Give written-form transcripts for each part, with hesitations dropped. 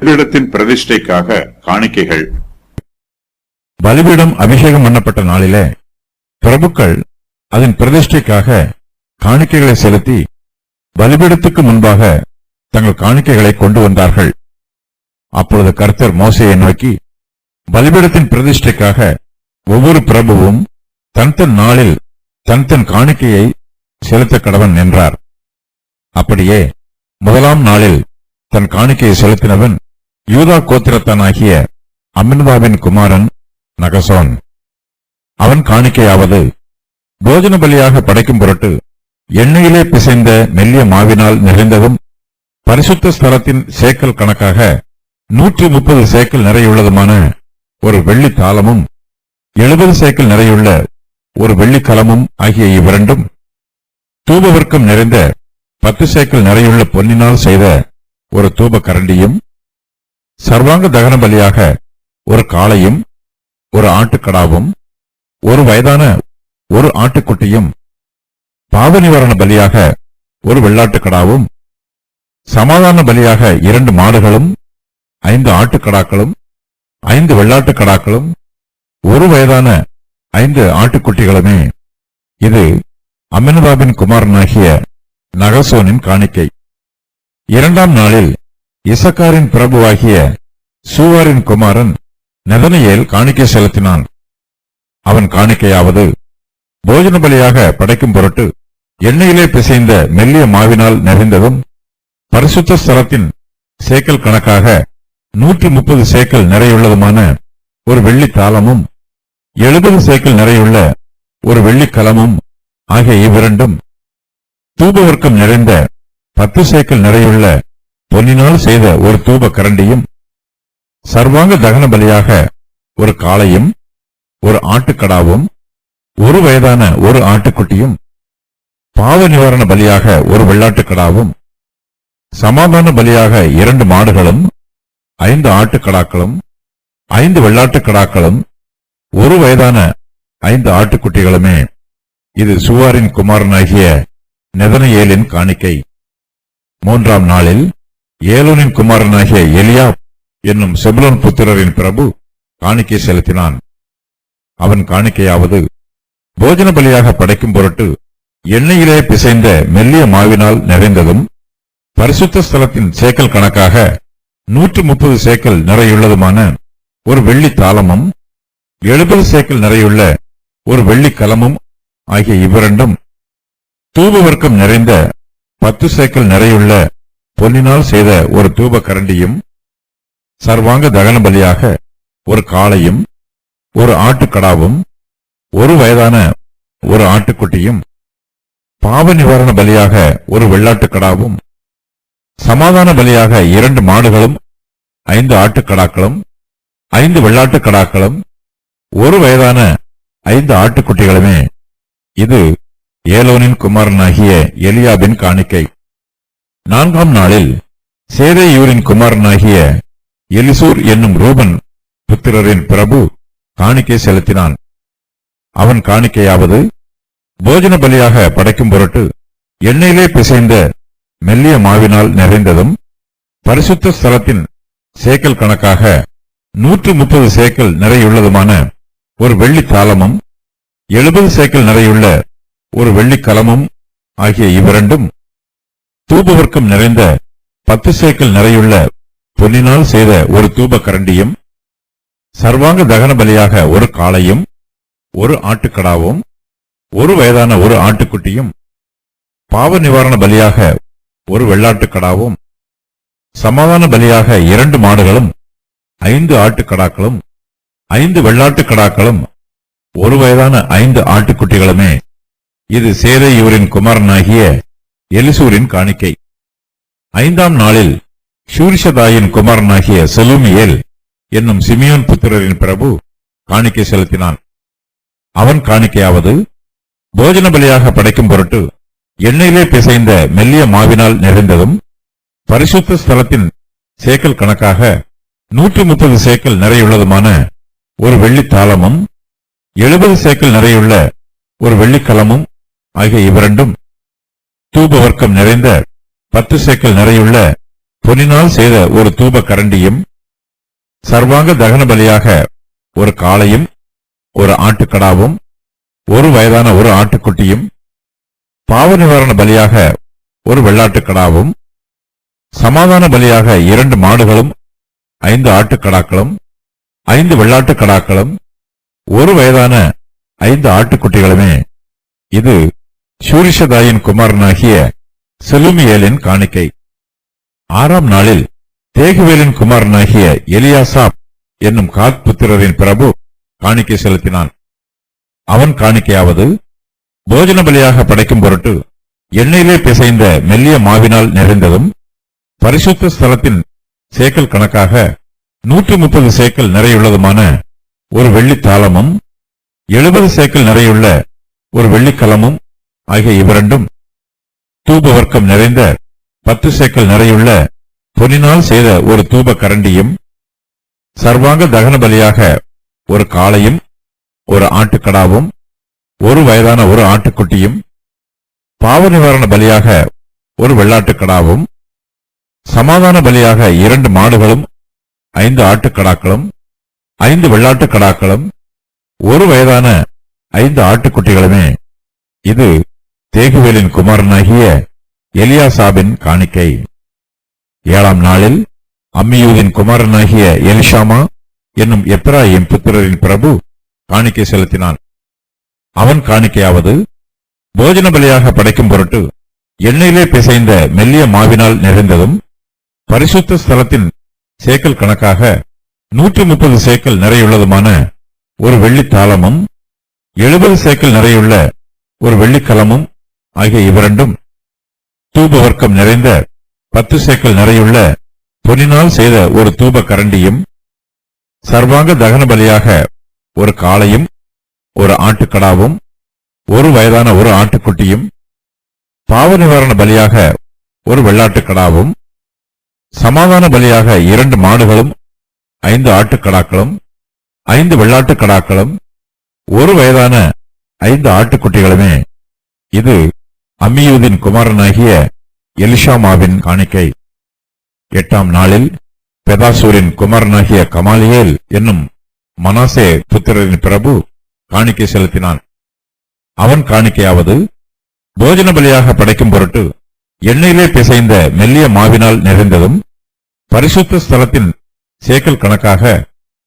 பலிபீடத்தின் பிரதிஷ்டைக்காக காணிக்கைகள். பலிபீடம் அபிஷேகம் பண்ணப்பட்ட நாளிலே பிரபுக்கள் அதன் பிரதிஷ்டைக்காக காணிக்கைகளை செலுத்தி பலிபீடத்துக்கு முன்பாக தங்கள் காணிக்கைகளை கொண்டு வந்தார்கள். அப்பொழுது கர்த்தர் மோசேயை நோக்கி, பலிபீடத்தின் பிரதிஷ்டைக்காக ஒவ்வொரு பிரபுவும் தன் தன் நாளில் தன் தன் காணிக்கையை செலுத்த கடவன் என்றார். அப்படியே முதலாம் நாளில் தன் காணிக்கையை செலுத்தினவன் யூதா கோத்திரத்தானாகிய அம்மினதாபின் குமாரன் நகசோன். அவன் காணிக்கையாவது, போஜன பலியாக படைக்கும் பொருட்டு எண்ணெயிலே பிசைந்த மெல்லிய மாவினால் நிறைந்ததும் பரிசுத்த ஸ்தலத்தின் சேக்கல் கணக்காக 130 சேக்கல் நிறையுள்ளதுமான ஒரு வெள்ளி தாளமும் 70 சேக்கல் நிறையுள்ள ஒரு வெள்ளிக்கலமும் ஆகிய இவ்விரண்டும், தூபவர்க்கம் நிறைந்த 10 சேக்கல் நிறையுள்ள பொன்னினால் செய்த ஒரு தூப கரண்டியும், சர்வாங்க தகன பலியாக ஒரு காளையும் ஒரு ஆட்டுக்கடாவும் ஒரு வயதான ஒரு ஆட்டுக்குட்டியும், பாவ நிவாரண பலியாக ஒரு வெள்ளாட்டுக்கடாவும், சமாதான பலியாக 2 மாடுகளும் 5 ஆட்டுக்கடாக்களும் 5 வெள்ளாட்டுக்கடாக்களும் ஒரு வயதான 5 ஆட்டுக்குட்டிகளுமே. இது அம்மினதாபின் குமாரனாகிய நகசோனின் காணிக்கை. இரண்டாம் நாளில் இசக்காரின் பிரபுவாகிய சூவாரின் குமாரன் நெதனியேல் காணிக்கை செலுத்தினான். அவன் காணிக்கையாவது, போஜன பலியாக படைக்கும் பொருட்டு எண்ணெயிலே பிசைந்த மெல்லிய மாவினால் நிறைந்ததும் பரிசுத்த ஸ்தலத்தின் சேக்கல் கணக்காக 130 சேக்கல் நிறையுள்ளதுமான ஒரு வெள்ளி தாளமும் 70 சேக்கல் நிறையுள்ள ஒரு வெள்ளிக்கலமும் ஆகிய இவ்விரண்டும், தூபவர்க்கம் நிறைந்த 10 சேக்கல் நிறையுள்ள பொன்னினால் செய்த ஒரு தூப கரண்டியும், சர்வாங்க தகன பலியாக ஒரு காளையும் ஒரு ஆட்டுக்கடாவும் ஒரு வயதான ஒரு ஆட்டுக்குட்டியும், பாவ நிவாரண பலியாக ஒரு வெள்ளாட்டுக்கடாவும், சமாதான பலியாக 2 மாடுகளும் 5 ஆட்டுக்கடாக்களும் 5 வெள்ளாட்டுக்கடாக்களும் ஒரு வயதான 5 ஆட்டுக்குட்டிகளுமே. இது சூவாரின் குமாரனாகிய நெதனியேலின் காணிக்கை. மூன்றாம் நாளில் ஏலோனின் குமாரனாகிய எலியாப் என்னும் செபுலோன் புத்திரரின் பிரபு காணிக்கை செலுத்தினான். அவன் காணிக்கையாவது, போஜன பலியாக படைக்கும் பொருட்டு எண்ணெயிலே பிசைந்த மெல்லிய மாவினால் நிறைந்ததும் பரிசுத்த ஸ்தலத்தின் சேக்கல் கணக்காக 130 சேக்கல் நிறையுள்ளதுமான ஒரு வெள்ளி தாளமும் 70 சேக்கல் நிறையுள்ள ஒரு வெள்ளிக்கலமும் ஆகிய இவ்விரண்டும், தூபவர்க்கம் நிறைந்த 10 சேக்கல் நிறையுள்ள பொன்னினால் செய்த ஒரு தூப கரண்டியும், சர்வாங்க தகன பலியாக ஒரு காளையும் ஒரு ஆட்டுக்கடாவும் ஒரு வயதான ஒரு ஆட்டுக்குட்டியும், பாவ நிவாரண பலியாக ஒரு வெள்ளாட்டுக்கடாவும், சமாதான பலியாக 2 மாடுகளும் 5 ஆட்டுக்கடாக்களும் 5 வெள்ளாட்டுக்கடாக்களும் ஒரு வயதான 5 ஆட்டுக்குட்டிகளுமே. இது ஏலோனின் குமாரனாகிய எலியாபின் காணிக்கை. நான்காம் நாளில் சேதேயூரின் குமாரனாகிய எலிசூர் என்னும் ரூபன் புத்திரரின் பிரபு காணிக்கை செலுத்தினான். அவன் காணிக்கையாவது, போஜன பலியாக படைக்கும் பொருட்டு எண்ணெயிலே பிசைந்த மெல்லிய மாவினால் நிறைந்ததும் பரிசுத்த ஸ்தலத்தின் சேக்கல் கணக்காக 130 சேக்கல் நிறையுள்ளதுமான ஒரு வெள்ளி தாளமும் 70 சேக்கல் நிறையுள்ள ஒரு வெள்ளிக்கலமும் ஆகிய இவ்விரண்டும், தூபவர்க்கம் நிறைந்த 10 சேக்கல் நிறையுள்ள பொன்னினால் செய்த ஒரு தூப கரண்டியும், சர்வாங்க தகன பலியாக ஒரு காளையும் ஒரு ஆட்டுக்கடாவும் ஒரு வயதான ஒரு ஆட்டுக்குட்டியும், பாவ நிவாரண பலியாக ஒரு வெள்ளாட்டுக்கடாவும், சமாதான பலியாக 2 மாடுகளும் 5 ஆட்டுக்கடாக்களும் 5 வெள்ளாட்டுக்கடாக்களும் ஒரு வயதான 5 ஆட்டுக்குட்டிகளுமே. இது சேதேயூரின் குமாரனாகிய எலிசூரின் காணிக்கை. ஐந்தாம் நாளில் ஷூரிஷதாயின் குமாரனாகிய செலூமியேல் என்னும் சிமியோன் புத்திரரின் பிரபு காணிக்கை செலுத்தினான். அவன் காணிக்கையாவது, போஜன பலியாக படைக்கும் பொருட்டு எண்ணெயிலே பிசைந்த மெல்லிய மாவினால் நிறைந்ததும் பரிசுத்த ஸ்தலத்தின் சேக்கல் கணக்காக 130 சேக்கல் நிறையுள்ளதுமான ஒரு வெள்ளி தாளமும் 70 சேக்கல் நிறையுள்ள ஒரு வெள்ளிக்கலமும் ஆகிய இவ்விரண்டும், தூபவர்க்கம் நிறைந்த 10 சேக்கல் நிறையுள்ள பொன்னினால் செய்த ஒரு தூப கரண்டியும், சர்வாங்க தகன பலியாக ஒரு காளையும், ஒரு ஆட்டுக்கடாவும், ஒரு வயதான ஒரு ஆட்டுக்குட்டியும், பாவ நிவாரண பலியாக ஒரு வெள்ளாட்டுக்கடாவும், சமாதான பலியாக 2 மாடுகளும், 5 ஆட்டுக்கடாக்களும், 5 வெள்ளாட்டுக்கடாக்களும், ஒரு வயதான 5 ஆட்டுக்குட்டிகளுமே. இது சூரிஷதாயின் குமாரனாகிய செலுமியேலின் காணிக்கை. 6ஆம் நாளில் தேகுவேலின் குமாரனாகிய எலியாசாப் என்னும் காத் புத்திரரின் பிரபு காணிக்கை செலுத்தினான். அவன் காணிக்கையாவது, போஜன பலியாக படைக்கும் பொருட்டு எண்ணெயிலே பிசைந்த மெல்லிய மாவினால் நிறைந்ததும், பரிசுத்த ஸ்தலத்தின் சேக்கல் கணக்காக 130 சேக்கல் நிறையுள்ளதுமான ஒரு வெள்ளித் தாளமும், 70 சேக்கல் நிறையுள்ள ஒரு வெள்ளிக்கலமும் ஆகிய இவ்விரண்டும், தூப வர்க்கம் நிறைந்த 10 சேக்கல் நிறையுள்ள பொன்னினால் செய்த ஒரு தூப கரண்டியும், சர்வாங்க தகன பலியாக ஒரு காளையும், ஒரு ஆட்டுக்கடாவும், ஒரு வயதான ஒரு ஆட்டுக்குட்டியும், பாவ நிவாரண பலியாக ஒரு வெள்ளாட்டுக்கடாவும், சமாதான பலியாக 2 மாடுகளும், 5 ஆட்டுக்கடாக்களும், 5 வெள்ளாட்டுக்கடாக்களும், ஒரு வயதான 5 ஆட்டுக்குட்டிகளுமே. இது தேகுவேலின் குமாரனாகிய எலியாசாபின் காணிக்கை. 7ஆம் நாளில் அம்மியூதின் குமாரனாகிய எலிஷாமா என்னும் எப்ராயிம் புத்திரரின் பிரபு காணிக்கை செலுத்தினான். அவன் காணிக்கையாவது, போஜன பலியாக படைக்கும் பொருட்டு எண்ணெயிலே பிசைந்த மெல்லிய மாவினால் நிறைந்ததும், பரிசுத்த ஸ்தலத்தின் சேக்கல் கணக்காக 130 சேக்கல் நிறையுள்ளதுமான ஒரு வெள்ளித் தாளமும், 70 சேக்கல் நிறையுள்ள ஒரு வெள்ளிக்கலமும் ஆகிய இவ்விரண்டும், தூப வர்க்கம் நிறைந்த 10 சேக்கல் நிறையுள்ள பொன்னினால் செய்த ஒரு தூப கரண்டியும், சர்வாங்க தகன பலியாக ஒரு காளையும், ஒரு ஆட்டுக்கடாவும், ஒரு வயதான ஒரு ஆட்டுக்குட்டியும், பாவ நிவாரண பலியாக ஒரு வெள்ளாட்டுக்கடாவும், சமாதான பலியாக 2 மாடுகளும், 5 ஆட்டுக்கடாக்களும், 5 வெள்ளாட்டுக்கடாக்களும், ஒரு வயதான 5 ஆட்டுக்குட்டிகளுமே. இது அம்மியூதின் குமாரனாகிய எலிஷாமாவின் காணிக்கை. 8ஆம் நாளில் பெதாசூரின் குமாரனாகிய கமாலியேல் என்னும் மனாசே புத்திரரின் பிரபு காணிக்கை செலுத்தினான். அவன் காணிக்கையாவது, போஜன பலியாக படைக்கும் பொருட்டு எண்ணெயிலே பிசைந்த மெல்லிய மாவினால் நிறைந்ததும், பரிசுத்த ஸ்தலத்தின் சேக்கல் கணக்காக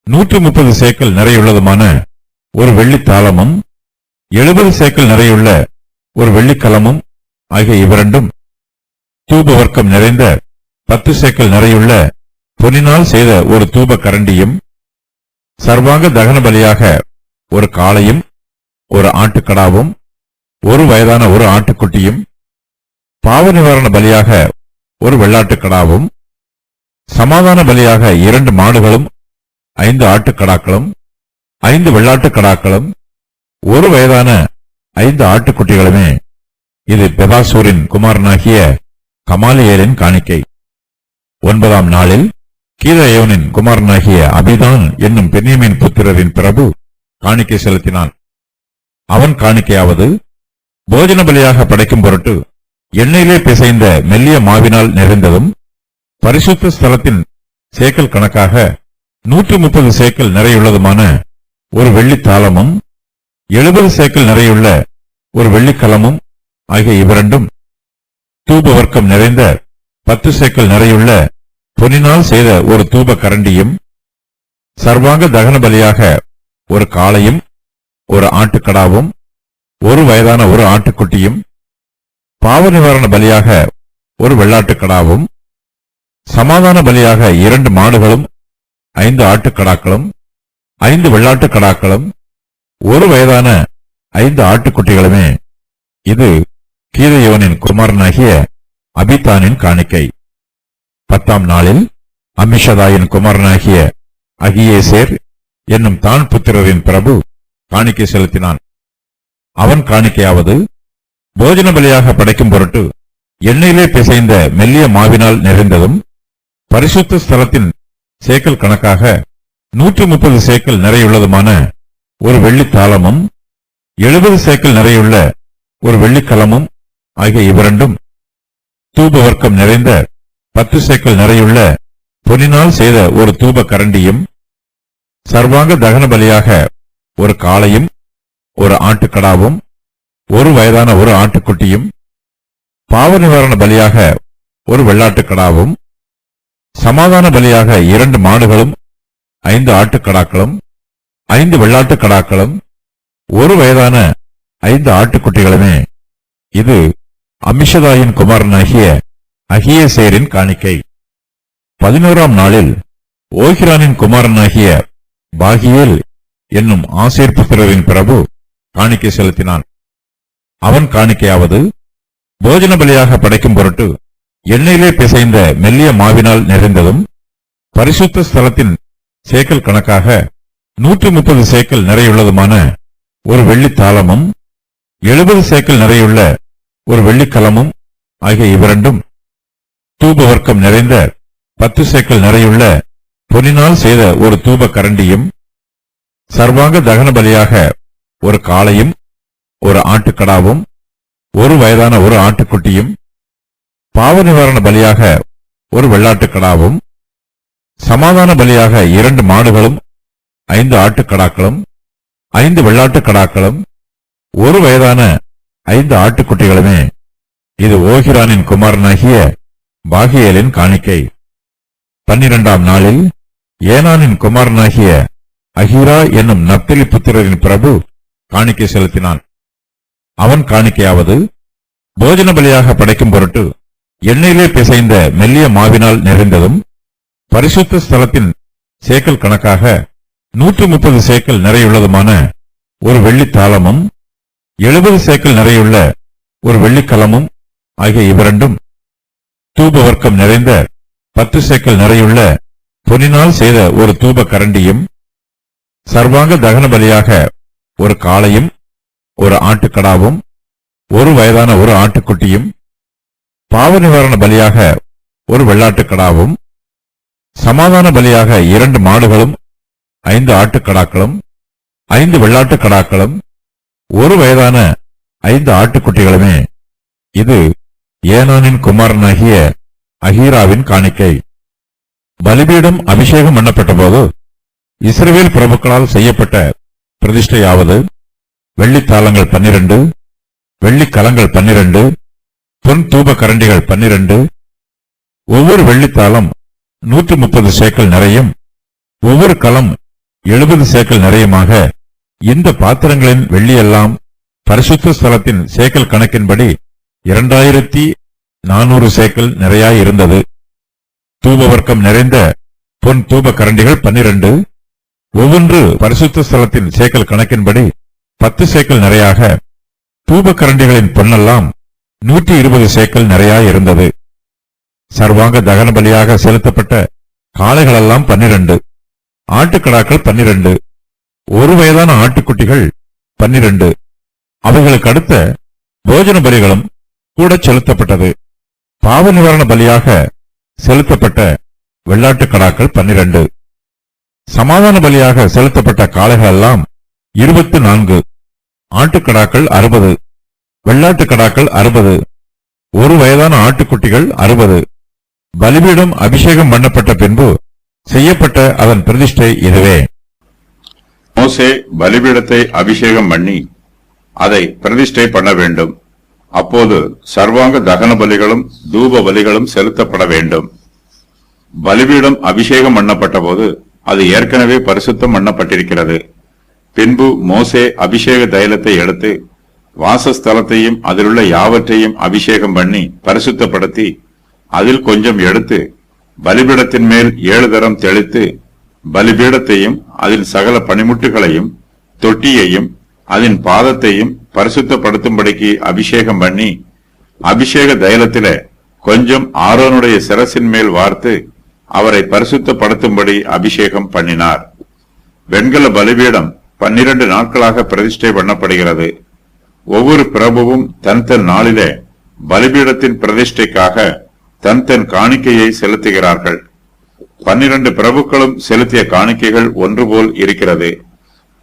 130 சேக்கல் நிறையுள்ளதுமான ஒரு வெள்ளித் தாளமும், 70 சேக்கல் நிறையுள்ள ஒரு வெள்ளிக்கலமும் ஆகிய இவ்விரண்டும், தூப வர்க்கம் நிறைந்த 10 சேக்கல் நிறையுள்ள பொன்னினால் செய்த ஒரு தூப கரண்டியும், சர்வாங்க தகன பலியாக ஒரு காளையும், ஒரு ஆட்டுக்கடாவும், ஒரு வயதான ஒரு ஆட்டுக்குட்டியும், பாவ நிவாரண பலியாக ஒரு வெள்ளாட்டுக்கடாவும், சமாதான பலியாக 2 மாடுகளும், 5 ஆட்டுக்கடாக்களும், 5 வெள்ளாட்டுக்கடாக்களும், ஒரு வயதான 5 ஆட்டுக்குட்டிகளுமே. இது பெதாசூரின் குமாரனாகிய கமாலியேலின் காணிக்கை. 9ஆம் நாளில் கீதயோனின் குமாரனாகிய அபிதான் என்னும் பென்யமீன் புத்திரரின் பிரபு காணிக்கை செலுத்தினான். அவன் காணிக்கையாவது, போஜன பலியாக படைக்கும் பொருட்டு எண்ணெயிலே பிசைந்த மெல்லிய மாவினால் நிறைந்ததும், பரிசுத்த ஸ்தலத்தின் சேக்கல் கணக்காக 130 சேக்கல் நிறையுள்ளதுமான ஒரு வெள்ளித் தாளமும், 70 சேக்கல் நிறையுள்ள ஒரு வெள்ளிக்கலமும் ஆகிய இவ்விரண்டும், தூப வர்க்கம் நிறைந்த 10 சேக்கல் நிறையுள்ள பொன்னினால் செய்த ஒரு தூப கரண்டியும், சர்வாங்க தகன பலியாக ஒரு காளையும், ஒரு ஆட்டுக்கடாவும், ஒரு வயதான ஒரு ஆட்டுக்குட்டியும், பாவ நிவாரண பலியாக ஒரு வெள்ளாட்டுக்கடாவும், சமாதான பலியாக 2 மாடுகளும், 5 ஆட்டுக்கடாக்களும், 5 வெள்ளாட்டுக்கடாக்களும், ஒரு வயதான 5 ஆட்டுக்குட்டிகளுமே. இது கீதயோனின் குமாரனாகிய அபிதானின் காணிக்கை. 10ஆம் நாளில் அம்மிஷதாயின் குமாரனாகிய அகியேசேர் என்னும் தான் புத்திரரின் பிரபு காணிக்கை செலுத்தினான். அவன் காணிக்கையாவது, போஜன பலியாக படைக்கும் பொருட்டு எண்ணெயிலே பிசைந்த மெல்லிய மாவினால் நிறைந்ததும், பரிசுத்த ஸ்தலத்தின் சேக்கல் கணக்காக 130 சேக்கல் நிறையுள்ளதுமான ஒரு வெள்ளித் தாளமும், 70 சேக்கல் நிறையுள்ள ஒரு வெள்ளிக்கலமும் ஆகிய இவ்விரண்டும், தூப வர்க்கம் நிறைந்த 10 சேக்கல் நிறையுள்ள பொன்னினால் செய்த ஒரு தூப கரண்டியும், சர்வாங்க தகன பலியாக ஒரு காளையும், ஒரு ஆட்டுக்கடாவும், ஒரு வயதான ஒரு ஆட்டுக்குட்டியும், பாவ நிவாரண பலியாக ஒரு வெள்ளாட்டுக்கடாவும், சமாதான பலியாக 2 மாடுகளும், 5 ஆட்டுக்கடாக்களும், 5 வெள்ளாட்டுக்கடாக்களும், ஒரு வயதான 5 ஆட்டுக்குட்டிகளுமே. இது அம்மிஷதாயின் குமாரனாகிய அகியேசேரின் காணிக்கை. 11ஆம் நாளில் ஓகிரானின் குமாரனாகிய பாகியேல் என்னும் ஆசேர் புத்திரரின் பிரபு காணிக்கை செலுத்தினான். அவன் காணிக்கையாவது, போஜன பலியாக படைக்கும் பொருட்டு எண்ணெயிலே பிசைந்த மெல்லிய மாவினால் நிறைந்ததும், பரிசுத்த ஸ்தலத்தின் சேக்கல் கணக்காக 130 சேக்கல் நிறையுள்ளதுமான ஒரு வெள்ளித் தாளமும், 70 சேக்கல் நிறையுள்ள ஒரு வெள்ளிக்கலமும் ஆகிய இவ்விரண்டும், தூப வர்க்கம் நிறைந்த 10 சேக்கல் நிறையுள்ள பொன்னினால் செய்த ஒரு தூப கரண்டியும், சர்வாங்க தகன பலியாக ஒரு காளையும், ஒரு ஆட்டுக்கடாவும், ஒரு வயதான ஒரு ஆட்டுக்குட்டியும், பாவ நிவாரண பலியாக ஒரு வெள்ளாட்டுக்கடாவும், சமாதான பலியாக 2 மாடுகளும், 5 ஆட்டுக்கடாக்களும், 5 வெள்ளாட்டுக்கடாக்களும், ஒரு வயதான 5 ஆட்டுக்குட்டிகளுமே. இது ஓகிரானின் குமாரனாகிய பாகியேலின் காணிக்கை. 12ஆம் நாளில் ஏனானின் குமாரனாகிய அகீரா என்னும் நப்தலி புத்திரரின் பிரபு காணிக்கை செலுத்தினான். அவன் காணிக்கையாவது, போஜன பலியாக படைக்கும் பொருட்டு எண்ணெயிலே பிசைந்த மெல்லிய மாவினால் நிறைந்ததும், பரிசுத்த ஸ்தலத்தின் சேக்கல் கணக்காக 130 சேக்கல் நிறையுள்ளதுமான ஒரு வெள்ளித் தாளமும், 70 சேக்கல் நிறையுள்ள ஒரு வெள்ளிக்கலமும் ஆகிய இவ்விரண்டும், தூப வர்க்கம் நிறைந்த 10 சேக்கல் நிறையுள்ள பொன்னினால் செய்த ஒரு தூப கரண்டியும், சர்வாங்க தகன பலியாக ஒரு காளையும், ஒரு ஆட்டுக்கடாவும், ஒரு வயதான ஒரு ஆட்டுக்குட்டியும், பாவ நிவாரண பலியாக ஒரு வெள்ளாட்டுக்கடாவும், சமாதான பலியாக 2 மாடுகளும், 5 ஆட்டுக்கடாக்களும், 5 வெள்ளாட்டுக்கடாக்களும், ஒரு வயதான 5 ஆட்டுக்குட்டிகளுமே. இது ஏனானின் குமாரனாகிய அகீராவின் காணிக்கை. பலிபீடம் அபிஷேகம் பண்ணப்பட்ட போது இஸ்ரவேல் பிரபுக்களால் செய்யப்பட்ட பிரதிஷ்டையாவது, வெள்ளித்தாளங்கள் 12, வெள்ளிக்கலங்கள் 12, பொன் தூப கரண்டிகள் 12, ஒவ்வொரு வெள்ளித்தாளம் 130 சேக்கல் நிறையும், ஒவ்வொரு கலம் 70 சேக்கல் நிறையுமாக இந்த பாத்திரங்களின் வெள்ளியெல்லாம் பரிசுத்த ஸ்தலத்தின் சேக்கல் கணக்கின்படி 2400 சேக்கல் நிறையாயிருந்தது. தூபவர்க்கம் நிறைந்த பொன் தூப கரண்டிகள் 12, ஒவ்வொன்று பரிசுத்த ஸ்தலத்தின் சேக்கல் கணக்கின்படி 10 சேக்கல் நிறையாக, தூப கரண்டிகளின் பொன்னெல்லாம் 120 சேக்கல் நிறையாயிருந்தது. சர்வாங்க தகன பலியாக செலுத்தப்பட்ட காளைகளெல்லாம் 12, ஆட்டுக்கடாக்கள் 12, ஒரு வயதான ஆட்டுக்குட்டிகள் 12, அவைகளுக்கு அடுத்த போஜன பலிகளும் கூட செலுத்தப்பட்டது. பாவ நிவாரண பலியாக செலுத்தப்பட்ட வெள்ளாட்டுக்கடாக்கள் 12, சமாதான பலியாக செலுத்தப்பட்ட காளைகள் எல்லாம் 24, ஆட்டுக்கடாக்கள் 60, வெள்ளாட்டுக்கடாக்கள் 60, ஒரு வயதான ஆட்டுக்குட்டிகள் 60. பலிபீடம் அபிஷேகம் பண்ணப்பட்ட பின்பு செய்யப்பட்ட அதன் பிரதிஷ்டை இதுவே. மோசே பலிபீடத்தை அபிஷேகம் பண்ணி அதை பிரதிஷ்டை பண்ண வேண்டும். அப்போது சர்வாங்க தகன பலிகளும் தூப பலிகளும் செலுத்தப்பட வேண்டும். பலிபீடம் அபிஷேகம் பண்ணப்பட்ட போது அது ஏற்கனவே பரிசுத்தம் பண்ணப்பட்டிருக்கிறது. பின்பு மோசே அபிஷேக தைலத்தை எடுத்து வாசஸ்தலத்தையும் அதிலுள்ள யாவற்றையும் அபிஷேகம் பண்ணி பரிசுத்தப்படுத்தி அதில் கொஞ்சம் எடுத்து பலிபீடத்தின் மேல் 7 தரம் தெளித்து பலிபீடத்தையும் அதில் சகல பனிமுட்டுகளையும் தொட்டியையும் அதன் பாதத்தையும் பரிசுத்தப்படுத்தும்படிக்கு அபிஷேகம் பண்ணி அபிஷேக தைலத்தில கொஞ்சம் ஆரோனுடைய சிரசின் மேல் வார்த்து அவரை பரிசுத்தப்படுத்தும்படி அபிஷேகம் பண்ணினார். வெண்கல பலிபீடம் 12 நாட்களாக பிரதிஷ்டை பண்ணப்படுகிறது. ஒவ்வொரு பிரபுவும் தன் தன் நாளிலே பலிபீடத்தின் பிரதிஷ்டைக்காக தன் தன் காணிக்கையை செலுத்துகிறார்கள். 12 பிரபுக்களும் செலுத்திய காணிக்கைகள் ஒன்றுபோல் இருக்கிறது.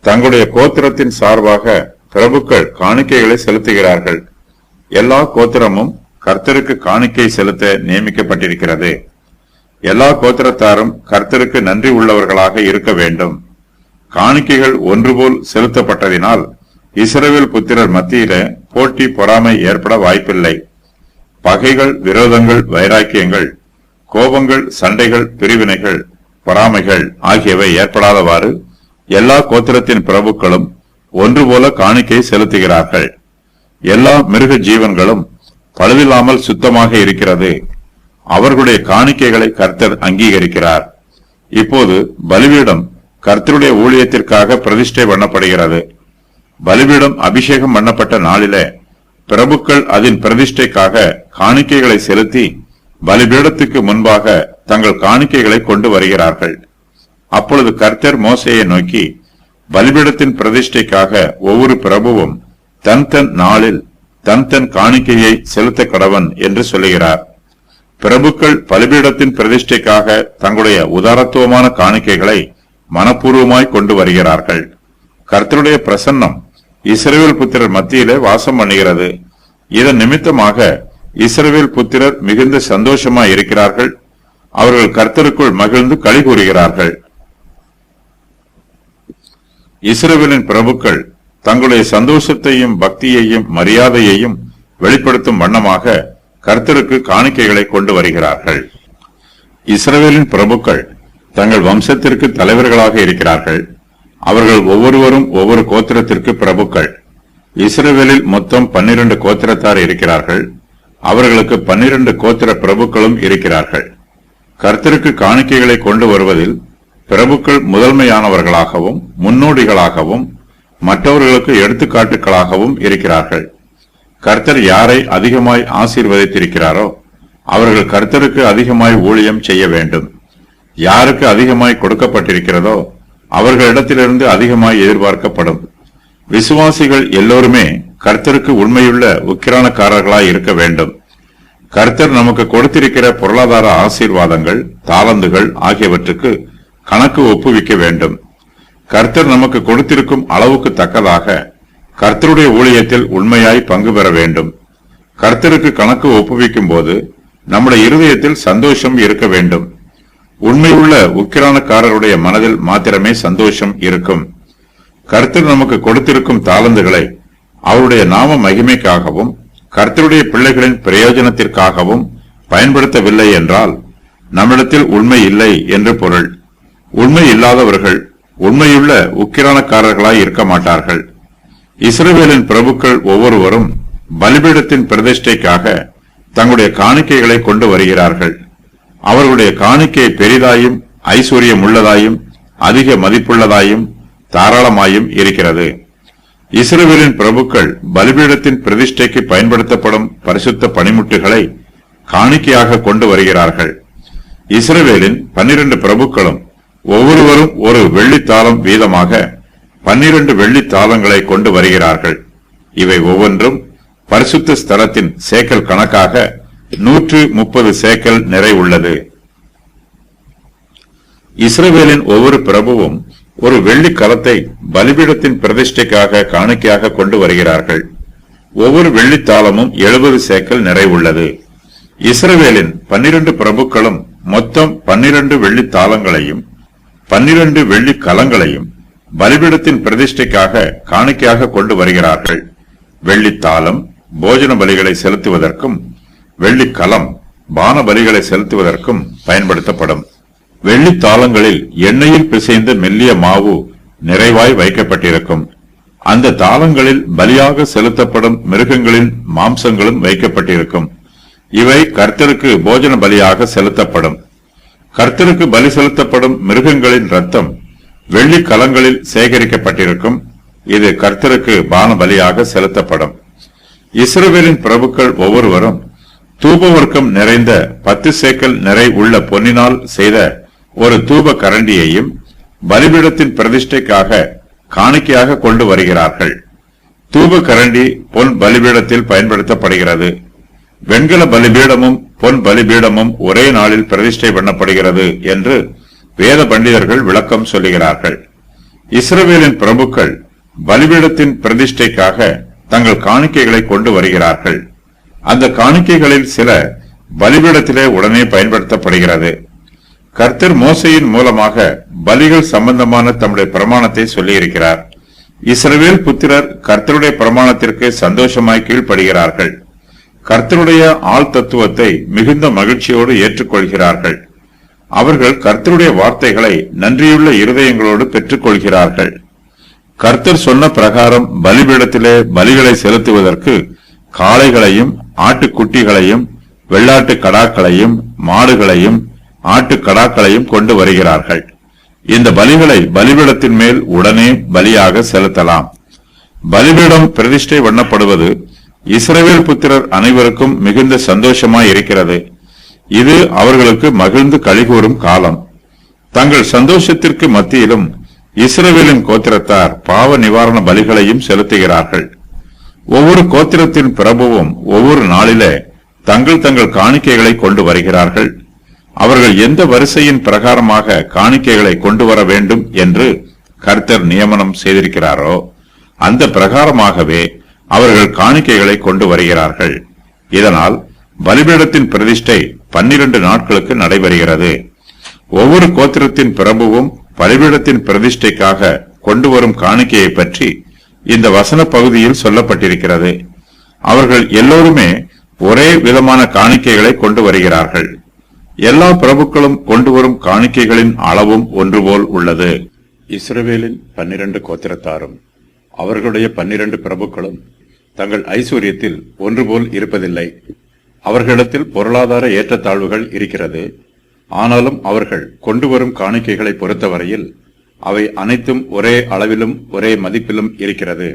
தங்களுடைய கோத்திரத்தின் சார்பாக பிரபுக்கள் காணிக்கைகளை செலுத்துகிறார்கள். எல்லா கோத்திரமும் கர்த்தருக்கு காணிக்கை செலுத்த நியமிக்கப்பட்டிருக்கிறது. எல்லா கோத்திரத்தாரும் கர்த்தருக்கு நன்றி உள்ளவர்களாக இருக்க வேண்டும். காணிக்கைகள் ஒன்றுபோல் செலுத்தப்பட்டதினால் இஸ்ரவேல் புத்திரர் மத்தியில போட்டி பொறாமை ஏற்பட வாய்ப்பில்லை. பகைகள், விரோதங்கள், வைராக்கியங்கள், கோபங்கள், சண்டைகள், பிரிவினைகள், பொறாமைகள் ஆகியவை ஏற்படாதவாறு எல்லா கோத்திரத்தின் பிரபுக்களும் ஒன்றுபோல காணிக்கை செலுத்துகிறார்கள். எல்லா மிருக ஜீவன்களும் பழுதில்லாமல் சுத்தமாக இருக்கிறது. அவர்களுடைய காணிக்கைகளை கர்த்தர் அங்கீகரிக்கிறார். இப்போது பலிபீடம் கர்த்தருடைய ஊழியத்திற்காக பிரதிஷ்டை பண்ணப்படுகிறது. பலிபீடம் அபிஷேகம் பண்ணப்பட்ட நாளிலே பிரபுக்கள் அதன் பிரதிஷ்டைக்காக காணிக்கைகளை செலுத்தி பலிபீடத்துக்கு முன்பாக தங்கள் காணிக்கைகளை கொண்டு வருகிறார்கள். அப்பொழுது கர்த்தர் மோசேயை நோக்கி, பலிபீடத்தின் பிரதிஷ்டைக்காக ஒவ்வொரு பிரபுவும் தன் தன் நாளில் தன் தன் காணிக்கையை செலுத்த கடவன் என்று சொல்லுகிறார். பிரபுக்கள் பலிபீடத்தின் பிரதிஷ்டைக்காக தங்களுடைய உதாரத்துவமான காணிக்கைகளை மனப்பூர்வமாய் கொண்டு வருகிறார்கள். கர்த்தருடைய பிரசன்னம் இஸ்ரவேல் புத்திரர் மத்தியிலே வாசம் பண்ணுகிறது. இதன் நிமித்தமாக இஸ்ரவேல் புத்திரர் மிகுந்த சந்தோஷமாய் இருக்கிறார்கள். அவர்கள் கர்த்தருக்குள் மகிழ்ந்து களி கூறுகிறார்கள். இஸ்ரவேலின் பிரபுக்கள் தங்களுடைய சந்தோஷத்தையும் பக்தியையும் மரியாதையையும் வெளிப்படுத்தும் வண்ணமாக கர்த்தருக்கு காணிக்கைகளை கொண்டு வருகிறார்கள். இஸ்ரவேலின் பிரபுக்கள் தங்கள் வம்சத்திற்கு தலைவர்களாக இருக்கிறார்கள். அவர்கள் ஒவ்வொருவரும் ஒவ்வொரு கோத்திரத்திற்கு பிரபுக்கள். இஸ்ரவேலில் மொத்தம் 12 கோத்திரத்தார் இருக்கிறார்கள். அவர்களுக்கு 12 கோத்திர பிரபுக்களும் இருக்கிறார்கள். கர்த்தருக்கு காணிக்கைகளை கொண்டு வருவதில் பிரபுக்கள் முதன்மையானவர்களாகவும் முன்னோடிகளாகவும் மற்றவர்களுக்கு எடுத்துக்காட்டுகளாகவும் இருக்கிறார்கள். கர்த்தர் யாரை அதிகமாய் ஆசீர்வதித்திருக்கிறாரோ அவர்கள் கர்த்தருக்கு அதிகமாய் ஊழியம் செய்ய வேண்டும். யாருக்கு அதிகமாய் கொடுக்கப்பட்டிருக்கிறதோ அவர்களிடத்திலிருந்து அதிகமாய் எதிர்பார்க்கப்படும். விசுவாசிகள் எல்லோருமே கர்த்தருக்கு உண்மையுள்ள உக்கிரானக்காரர்களாய் இருக்க வேண்டும். கர்த்தர் நமக்கு கொடுத்திருக்கிற பொருளாதார ஆசீர்வாதங்கள், தாளந்துகள் ஆகியவற்றுக்கு கணக்கு ஒப்புவிக்க வேண்டும். கர்த்தர் நமக்கு கொடுத்திருக்கும் அளவுக்கு தக்கதாக கர்த்தருடைய ஊழியத்தில் உண்மையாய் பங்கு பெற வேண்டும். கர்த்தருக்கு கணக்கு ஒப்புவிக்கும் போது நம்முடைய இருதயத்தில் சந்தோஷம் இருக்க வேண்டும். உண்மையுள்ள உக்கிரானக்காரருடைய மனதில் மாத்திரமே சந்தோஷம் இருக்கும். கர்த்தர் நமக்கு கொடுத்திருக்கும் தாளந்துகளை அவருடைய நாம மகிமைக்காகவும் கர்த்தருடைய பிள்ளைகளின் பிரயோஜனத்திற்காகவும் பயன்படுத்தவில்லை என்றால் நம்மிடத்தில் உண்மை இல்லை என்று பொருள். உண்மை இல்லாதவர்கள் உண்மையுள்ள உக்கிரானக்காரர்களாய் இருக்க மாட்டார்கள். இஸ்ரவேலின் பிரபுக்கள் ஒவ்வொருவரும் பலிபீடத்தின் பிரதிஷ்டைக்காக தங்களுடைய காணிக்கைகளை கொண்டு வருகிறார்கள். அவர்களுடைய காணிக்கை பெரிதாயும் ஐஸ்வர்யம் உள்ளதாயும் அதிக மதிப்புள்ளதாயும் தாராளமாயும் இருக்கிறது. இஸ்ரவேலின் பிரபுக்கள் பலிபீடத்தின் பிரதிஷ்டைக்கு பயன்படுத்தப்படும் பரிசுத்த பணிமுட்டுகளை காணிக்கையாக கொண்டு வருகிறார்கள். இஸ்ரவேலின் 12 பிரபுக்களும் ஒவ்வொருவரும் ஒரு வெள்ளித்தாளம் வீதமாக 12 வெள்ளித்தாளங்களை கொண்டு வருகிறார்கள். இவை ஒவ்வொன்றும் பரிசுத்த ஸ்தலத்தின் சேக்கல் கணக்காக 130 சேக்கல் நிறை உள்ளது. இஸ்ரவேலின் ஒவ்வொரு பிரபுவும் ஒரு வெள்ளி கலத்தை பலிபீடத்தின் பிரதிஷ்டைக்காக காணிக்கையாக கொண்டு வருகிறார்கள். ஒவ்வொரு வெள்ளித்தாளமும் 70 சேக்கல் நிறை உள்ளது. இஸ்ரவேலின் 12 பிரபுக்களும் மொத்தம் 12 வெள்ளித்தாளங்களையும் 12 வெள்ளி கலங்களையும் பலிபீடத்தின் பிரதிஷ்டைக்காக காணிக்கையாக கொண்டு வருகிறார்கள். வெள்ளித்தாளம் போஜன பலிகளை செலுத்துவதற்கும் வெள்ளிக்கலம் பான பலிகளை செலுத்துவதற்கும் பயன்படுத்தப்படும். வெள்ளித்தாளங்களில் எண்ணெயில் பிசைந்த மெல்லிய மாவு நிறைவாய் வைக்கப்பட்டிருக்கும். அந்த தாளங்களில் பலியாக செலுத்தப்படும் மிருகங்களின் மாம்சங்களும் வைக்கப்பட்டிருக்கும். இவை கர்த்தருக்கு போஜன பலியாக செலுத்தப்படும். கர்த்தருக்கு பலி செலுத்தப்படும் மிருகங்களின் ரத்தம் வெள்ளி கலங்களில் சேகரிக்கப்பட்டிருக்கும். இது கர்த்தருக்கு பான பலியாக செலுத்தப்படும். இஸ்ரவேலின் பிரபுக்கள் ஒவ்வொருவரும் தூபவர்க்கம் நிறைந்த 10 சேக்கல் நிறை உள்ள பொன்னினால் செய்த ஒரு தூப கரண்டியையும் பலிபீடத்தின் பிரதிஷ்டைக்காக காணிக்கையாக கொண்டு வருகிறார்கள். தூப கரண்டி பொன் பலிபீடத்தில் பயன்படுத்தப்படுகிறது. வெண்கல பலிபீடமும் பொன் பலிபீடமும் ஒரே நாளில் பிரதிஷ்டை பண்ணப்படுகிறது என்று வேத பண்டிதர்கள் விளக்கம் சொல்லுகிறார்கள். இஸ்ரவேலின் பிரபுக்கள் பலிபீடத்தின் பிரதிஷ்டைக்காக தங்கள் காணிக்கைகளை கொண்டு வருகிறார்கள். அந்த காணிக்கைகளில் சில பலிபீடத்திலே உடனே பயன்படுத்தப்படுகிறது. கர்த்தர் மோசையின் மூலமாக பலிகள் சம்பந்தமான தம்முடைய பிரமாணத்தை சொல்லியிருக்கிறார். இஸ்ரவேல் புத்திரர் கர்த்தருடைய பிரமாணத்திற்கு சந்தோஷமாய் கீழ்ப்படுகிறார்கள். கர்த்தருடைய ஆள் தத்துவத்தை மிகுந்த மகிழ்ச்சியோடு ஏற்றுக்கொள்கிறார்கள். அவர்கள் கர்த்தருடைய வார்த்தைகளை நன்றியுள்ள இருதயங்களோடு பெற்றுக் கொள்கிறார்கள். கர்த்தர் சொன்ன பிரகாரம் பலிபீடத்திலே பலிகளை செலுத்துவதற்கு காளைகளையும் ஆட்டுக்குட்டிகளையும் வெள்ளாட்டு கடாக்களையும் மாடுகளையும் ஆட்டு கடாக்களையும் கொண்டு வருகிறார்கள். இந்த பலிகளை பலிபீடத்தின் மேல் உடனே பலியாக செலுத்தலாம். பலிபீடம் பிரதிஷ்டை பண்ணப்படுவது இஸ்ரவேல் புத்திரர் அனைவருக்கும் மிகுந்த சந்தோஷமாய் இருக்கிறது. இது அவர்களுக்கு மகிழ்ந்து களிகூறும் காலம். தங்கள் சந்தோஷத்திற்கு மத்தியிலும் இஸ்ரவேலின் கோத்திரத்தார் பாவ நிவாரண பலிகளையும் செலுத்துகிறார்கள். ஒவ்வொரு கோத்திரத்தின் பிரபுவும் ஒவ்வொரு நாளிலே தங்கள் தங்கள் காணிக்கைகளை கொண்டு வருகிறார்கள். அவர்கள் எந்த வரிசையின் பிரகாரமாக காணிக்கைகளை கொண்டு வர வேண்டும் என்று கர்த்தர் நியமனம் செய்திருக்கிறாரோ அந்த பிரகாரமாகவே அவர்கள் காணிக்கைகளை கொண்டு வருகிறார்கள். இதனால் பலிபீடத்தின் பிரதிஷ்டை 12 நாட்களுக்கு நடைபெறுகிறது. ஒவ்வொரு கோத்திரத்தின் பிரபுவும் பலிபீடத்தின் பிரதிஷ்டைக்காக கொண்டு வரும் காணிக்கையை பற்றி இந்த வசன பகுதியில் சொல்லப்பட்டிருக்கிறது. அவர்கள் எல்லோருமே ஒரே விதமான காணிக்கைகளை கொண்டு வருகிறார்கள். எல்லா பிரபுக்களும் கொண்டு வரும் காணிக்கைகளின் அளவும் ஒன்றுபோல் உள்ளது. இஸ்ரவேலின் 12 கோத்திரத்தாரும் அவர்களுடைய 12 பிரபுக்களும் தங்கள் ஐஸ்வர்யத்தில் ஒன்றுபோல் இருப்பதில்லை. அவர்களிடத்தில் பொருளாதார ஏற்றத்தாழ்வுகள் இருக்கிறது. ஆனாலும் அவர்கள் கொண்டு வரும் காணிக்கைகளை பொறுத்தவரையில் அவை அனைத்தும் ஒரே அளவிலும் ஒரே மதிப்பிலும் இருக்கிறது.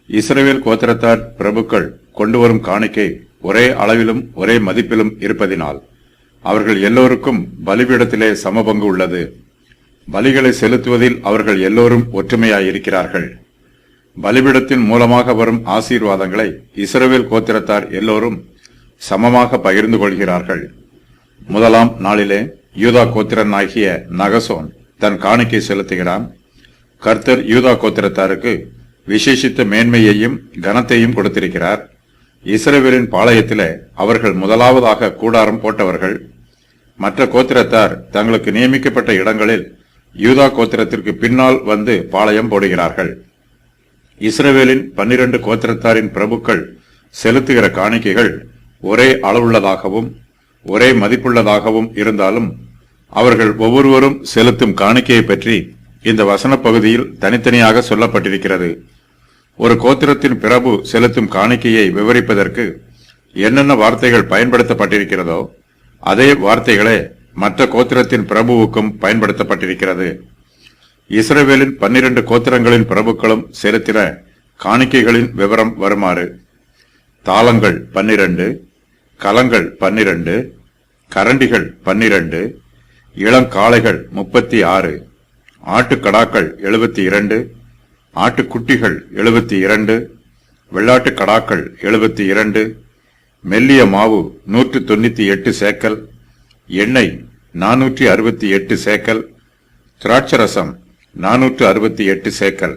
இஸ்ரவேல் கோத்திரத்தார் பிரபுக்கள் கொண்டு வரும் காணிக்கை ஒரே அளவிலும் ஒரே மதிப்பிலும் இருப்பதினால் அவர்கள் எல்லோருக்கும் பலிபீடத்திலே சமபங்கு உள்ளது. பலிகளை செலுத்துவதில் அவர்கள் எல்லோரும் ஒற்றுமையாயிருக்கிறார்கள். பலிபீடத்தின் மூலமாக வரும் ஆசீர்வாதங்களை இஸ்ரவேல் கோத்திரத்தார் எல்லோரும் சமமாக பகிர்ந்து கொள்கிறார்கள். முதலாம் நாளிலே யூதா கோத்திரனாகிய நகசோன் தன் காணிக்கை செலுத்துகிறான். கர்த்தர் யூதா கோத்திரத்தாருக்கு விசேஷித்த மேன்மையையும் கனத்தையும் கொடுத்திருக்கிறார். இஸ்ரவேலின் பாளையத்திலே அவர்கள் முதலாவதாக கூடாரம் போட்டவர்கள். மற்ற கோத்திரத்தார் தங்களுக்கு நியமிக்கப்பட்ட இடங்களில் யூதா கோத்திரத்திற்கு பின்னால் வந்து பாளையம் போடுகிறார்கள். இஸ்ரவேலின் 12 கோத்திரத்தாரின் பிரபுக்கள் செலுத்துகிற காணிக்கைகள் ஒரே அளவுள்ளதாகவும் ஒரே மதிப்புள்ளதாகவும் இருந்தாலும் அவர்கள் ஒவ்வொருவரும் செலுத்தும் காணிக்கையை பற்றி இந்த வசன பகுதியில் தனித்தனியாக சொல்லப்பட்டிருக்கிறது. ஒரு கோத்திரத்தின் பிரபு செலுத்தும் காணிக்கையை விவரிப்பதற்கு என்னென்ன வார்த்தைகள் பயன்படுத்தப்பட்டிருக்கிறதோ அதே வார்த்தைகளே மற்ற கோத்திரத்தின் பிரபுவுக்கும் பயன்படுத்தப்பட்டிருக்கிறது. இஸ்ரவேலின் 12 கோத்திரங்களின் பிரபுக்களும் செலுத்தின காணிக்கைகளின் விவரம் வருமாறு: தாளங்கள் 12, கலங்கள் 12, கரண்டிகள் 12, இளங்காளைகள் 36, ஆட்டுக்கடாக்கள் 72, ஆட்டுக்குட்டிகள் 72, வெள்ளாட்டு கடாக்கள் 72, மெல்லிய மாவு 198 சேக்கல், எண்ணெய் 468 சேக்கல், திராட்சரசம் 468 சேக்கல்.